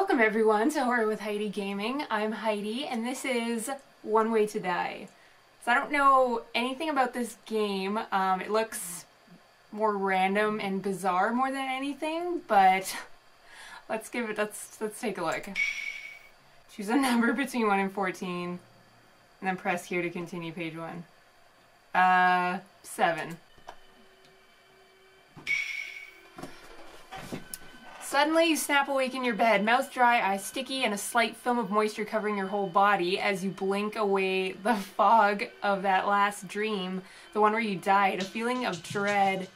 Welcome everyone to HWHGaming. I'm Heidi and this is One Way to Die. So I don't know anything about this game. It looks more random and bizarre more than anything, but let's take a look. Choose a number between 1 and 14 and then press here to continue page 1. 7. Suddenly you snap awake in your bed, mouth dry, eyes sticky, and a slight film of moisture covering your whole body as you blink away the fog of that last dream, the one where you died. A feeling of dread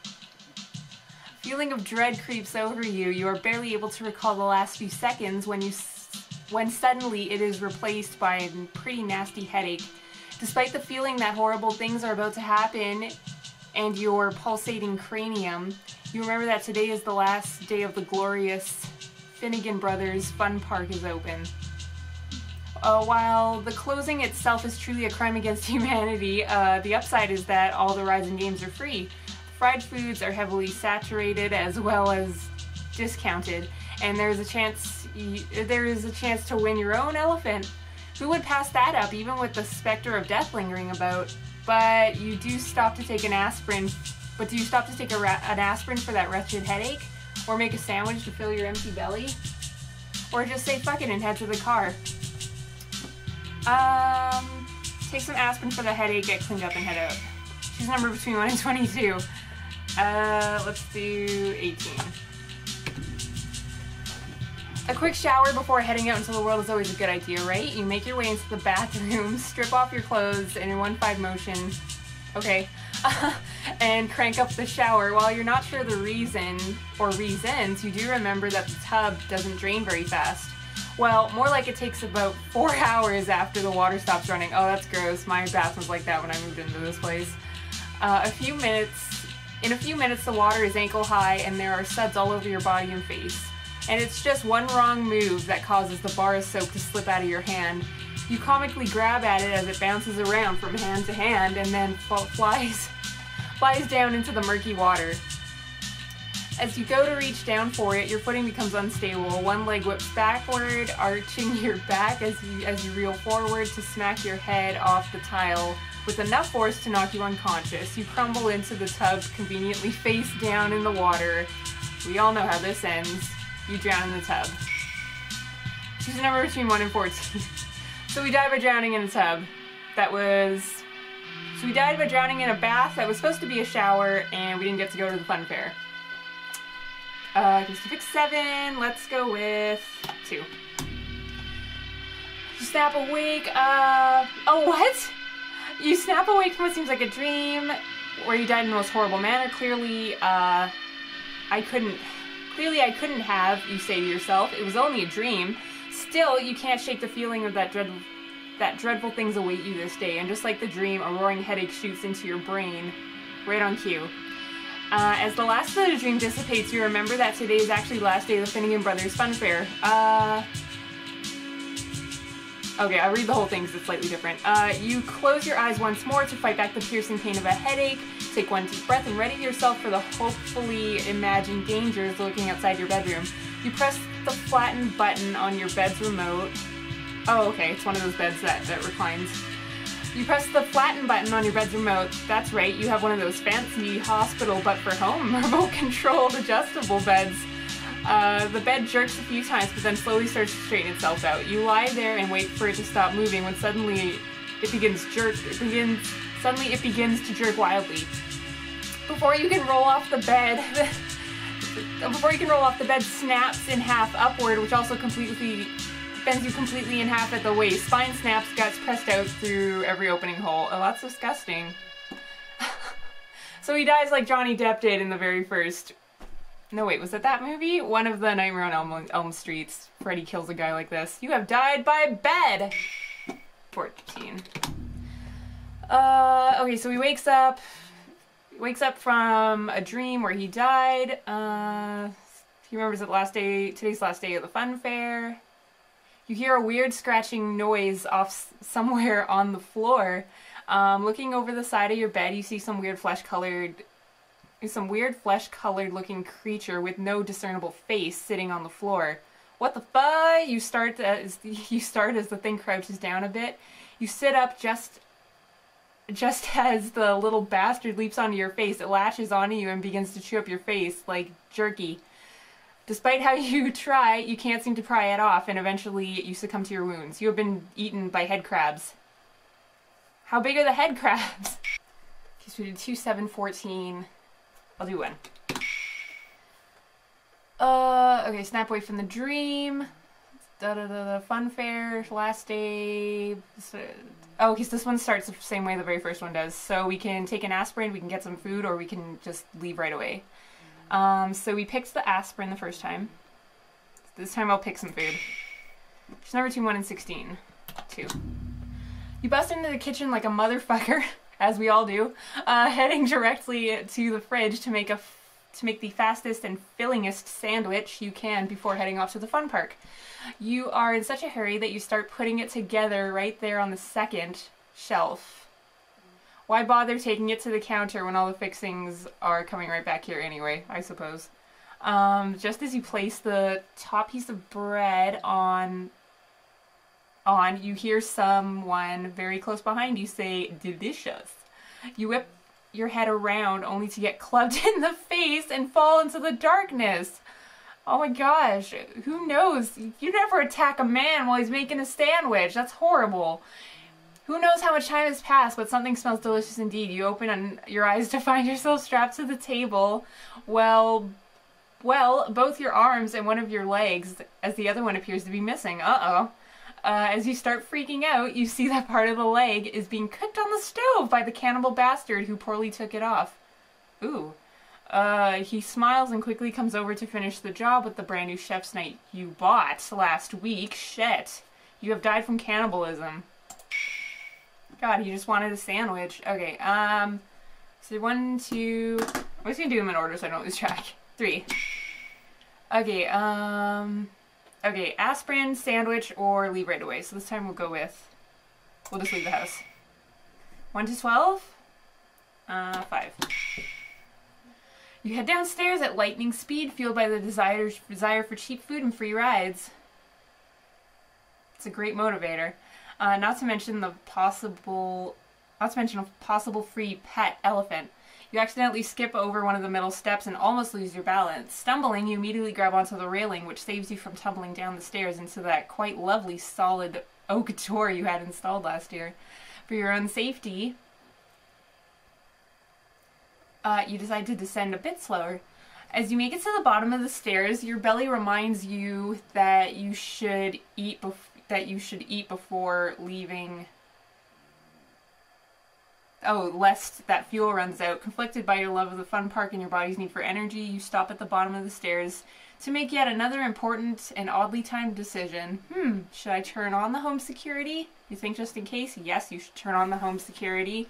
creeps over you. You are barely able to recall the last few seconds when suddenly it is replaced by a pretty nasty headache. Despite the feeling that horrible things are about to happen and your pulsating cranium, you remember that today is the last day of the glorious Finnegan Brothers Fun Park is open. While the closing itself is truly a crime against humanity, the upside is that all the rides and games are free. Fried foods are heavily saturated as well as discounted, and there is a chance to win your own elephant. Who would pass that up, even with the specter of death lingering about? But you do stop to take an aspirin. But do you stop to take an aspirin for that wretched headache? Or make a sandwich to fill your empty belly? Or just say fuck it and head to the car? Take some aspirin for the headache, get cleaned up, and head out. Choose a number between 1 and 22. Let's do 18. A quick shower before heading out into the world is always a good idea, right? You make your way into the bathroom, strip off your clothes, and in 1-5 motion, okay, and crank up the shower. While you're not sure the reason or reasons, you do remember that the tub doesn't drain very fast. Well, more like it takes about 4 hours after the water stops running. Oh, that's gross. My bath was like that when I moved into this place. In a few minutes, the water is ankle high and there are suds all over your body and face. And it's just one wrong move that causes the bar of soap to slip out of your hand. You comically grab at it as it bounces around from hand to hand and then flies down into the murky water. As you go to reach down for it, your footing becomes unstable. One leg whips backward, arching your back as you reel forward to smack your head off the tile with enough force to knock you unconscious. You crumble into the tub, conveniently face down in the water. We all know how this ends. You drown in the tub. Choose a number between 1 and 14. So we died by drowning in a tub. So we died by drowning in a bath that was supposed to be a shower, and we didn't get to go to the fun fair. Just to pick 7, let's go with 2. You snap awake, oh what? You snap awake from what seems like a dream, where you died in the most horrible manner. Clearly I couldn't have, you say to yourself. It was only a dream. Still, you can't shake the feeling of that dreadful things await you this day, and just like the dream, a roaring headache shoots into your brain, right on cue. As the last of the dream dissipates, you remember that today is actually the last day of the Finnegan Brothers Fun Fair. Okay, I'll read the whole thing because it's slightly different. You close your eyes once more to fight back the piercing pain of a headache. Take one deep breath and ready yourself for the hopefully imagined dangers lurking outside your bedroom. You press the flattened button on your bed's remote. Oh, okay, it's one of those beds that reclines. You press the flattened button on your bed's remote. That's right, you have one of those fancy hospital but for home remote-controlled adjustable beds. The bed jerks a few times but then slowly starts to straighten itself out. You lie there and wait for it to stop moving when suddenly it begins to jerk wildly. Before you can roll off the bed snaps in half upward, which also bends you completely in half at the waist. Spine snaps, guts pressed out through every opening hole. Oh, that's disgusting. So he dies like Johnny Depp did in the very first... No, wait, was it that movie? One of the Nightmare on Elm Streets. Freddy kills a guy like this. You have died by bed! 14. Okay, so he wakes up from a dream where he died. He remembers today's last day of the fun fair. You hear a weird scratching noise off somewhere on the floor. Looking over the side of your bed, you see some weird flesh-colored looking creature with no discernible face sitting on the floor. What the fuck? You start as the thing crouches down a bit. You sit up just as the little bastard leaps onto your face. It latches onto you and begins to chew up your face like jerky. Despite how you try, you can't seem to pry it off, and eventually you succumb to your wounds. You have been eaten by head crabs. How big are the head crabs? Okay, so we did 2, 7, 14. I'll do 1. Okay, snap away from the dream. Fun fair, last day. Oh, because this one starts the same way the very first one does. So we can take an aspirin, we can get some food, or we can just leave right away. So we picked the aspirin the first time. This time I'll pick some food. She's number 2, 1, and 16. 2. You bust into the kitchen like a motherfucker, as we all do, heading directly to the fridge to make the fastest and fillingest sandwich you can before heading off to the fun park. You are in such a hurry that you start putting it together right there on the second shelf. Why bother taking it to the counter when all the fixings are coming right back here anyway, I suppose. Just as you place the top piece of bread on, you hear someone very close behind you say, "Delicious." You whip your head around only to get clubbed in the face and fall into the darkness. Oh my gosh, who knows? You never attack a man while he's making a sandwich. That's horrible. Who knows how much time has passed, but something smells delicious indeed. You open your eyes to find yourself strapped to the table. Well, both your arms and one of your legs, as the other one appears to be missing. Uh-oh. As you start freaking out, you see that part of the leg is being cooked on the stove by the cannibal bastard who poorly took it off. Ooh. He smiles and quickly comes over to finish the job with the brand new chef's knife you bought last week. Shit. You have died from cannibalism. God, he just wanted a sandwich. Okay, so 1, 2... I'm just gonna do them in order so I don't lose track. 3. Okay, okay, aspirin, sandwich, or leave right away. So this time we'll just leave the house. 1 to 12? 5. You head downstairs at lightning speed, fueled by the desire for cheap food and free rides. It's a great motivator. Not to mention a possible free pet elephant. You accidentally skip over one of the middle steps and almost lose your balance. Stumbling, you immediately grab onto the railing, which saves you from tumbling down the stairs into that quite lovely solid oak door you had installed last year. For your own safety, you decide to descend a bit slower. As you make it to the bottom of the stairs, your belly reminds you that you should eat before leaving. Oh, lest that fuel runs out. Conflicted by your love of the fun park and your body's need for energy, you stop at the bottom of the stairs to make yet another important and oddly timed decision. Should I turn on the home security? You think just in case? Yes, you should turn on the home security.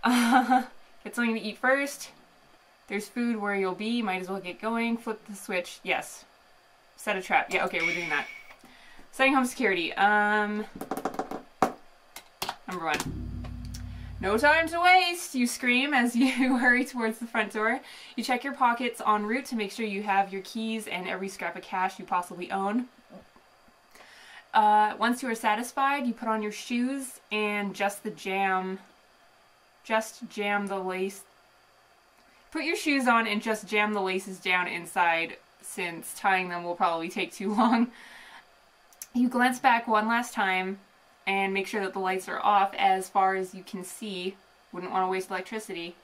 Get something to eat first. There's food where you'll be. Might as well get going. Flip the switch. Yes. Set a trap. Yeah, okay, we're doing that. Setting home security. Number 1. No time to waste, you scream as you hurry towards the front door. You check your pockets en route to make sure you have your keys and every scrap of cash you possibly own. Once you are satisfied, you put on your shoes and just jam the lace. Put your shoes on and just jam the laces down inside, since tying them will probably take too long. You glance back one last time and make sure that the lights are off as far as you can see. Wouldn't want to waste electricity.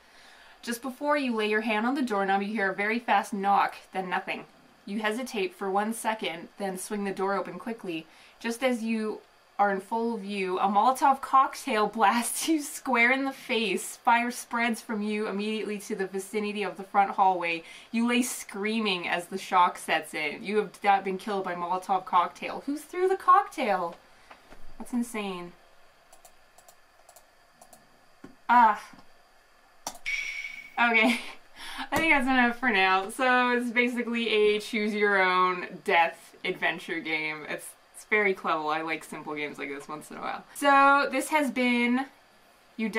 Just before you lay your hand on the doorknob, you hear a very fast knock, then nothing. You hesitate for 1 second, then swing the door open quickly. Just as you are in full view, a Molotov cocktail blasts you square in the face. Fire spreads from you immediately to the vicinity of the front hallway. You lay screaming as the shock sets in. You have been killed by Molotov cocktail. Who threw the cocktail? That's insane. Okay. I think that's enough for now. So it's basically a choose your own death adventure game. It's very clever. I like simple games like this once in a while. So this has been You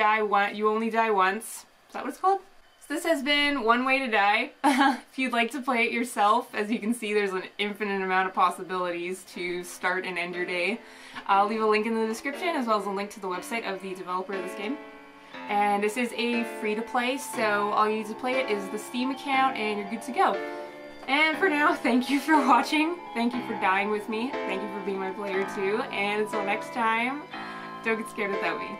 Only Die Once. Is that what it's called? So this has been One Way to Die. If you'd like to play it yourself, as you can see there's an infinite amount of possibilities to start and end your day. I'll leave a link in the description as well as a link to the website of the developer of this game. And this is a free-to-play, so all you need to play it is the Steam account and you're good to go. And for now, thank you for watching, thank you for dying with me, thank you for being my player too, and until next time, don't get scared without me.